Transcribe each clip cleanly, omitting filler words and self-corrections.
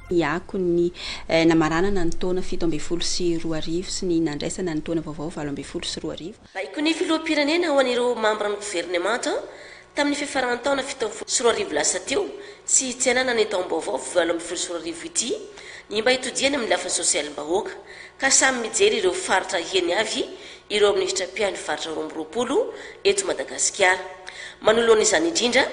iako ny namaranana ny taona 17 sy ny nandraisana ny taona vaovao 20 Baiko ny filoham-pirenena ho an'ireo membre ny gouvernement tamin'ny fiafarany taona 17 lasa teo sy tsy anana ny taom-baovao 20 ity ny mba hitodiany amin'ny lafiny sosialim-bahoaka ka samy mijery ireo faritra hiany avy ireo amin'ny fitrapiany faritra rombropolo eto Madagasikara. Manoloan'izany indrindra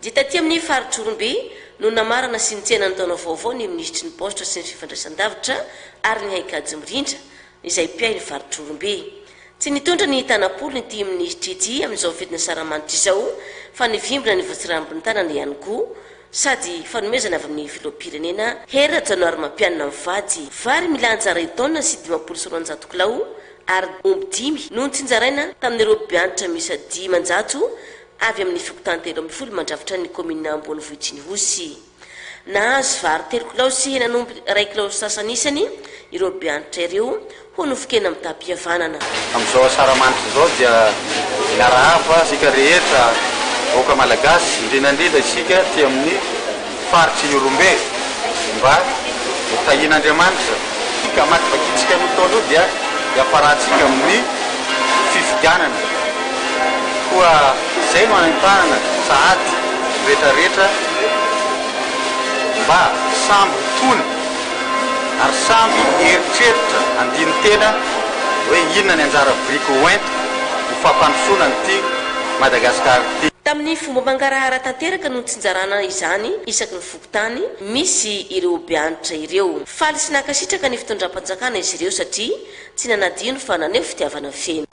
dia taty amin'ny faritra Orombe no namarana sy nitsena ny taona vaovao ny ministry ny poste sy ny fifandraisan-davitra ary ny haikajy mirindra izay piainy faritra Orombe. Tsy nitondra ny tanapolo ny ity ministry ity amin'izao fetiny saramanitra izao fa nivimbina ny voatsirambiny tanana ihany koa sady fanomezana avy amin'ny filoham-pirenena hera janoary mampianina mivady vary milanja ray taona sy 20 kilao ary 5 no nitsinjaraina tamin'ireo bianitra misa 10 avy amin'ny fikotantelo amin'ny folo mandravitra ny komina ambony vohitsiny hosy. Nahazo vary 3 kilao sy henanomby 1 kilao sasanisany ireo bianitra ireo ho nofikena amin'ny tapiavanana. Amin'izao saramanitra zao dia miarahaba sika rehetra oka malagasy indrindrandrindra isika ty amin'ny faritry Orombe mba tahin'Andriamanitra ka maty vakitsika ny taona io dia hiaparahantsika amin'ny fifidianana koa zay no anentahana sahady rehetrarehetra mba samby tony ary samby eritreritra andiny tena hoe inona ny anjara briko oento ho fampandrosoana nyty Madagasikara ty. Tamin'ny fomba mangarahara tanteraka no tsinjarana izany isaky ny fokotany misy ireo bianitra ireo. Faly sy nakasitraka ny fitondram-panjakana izy ireo satria tsy nanadino fa naneho fitiavana feno.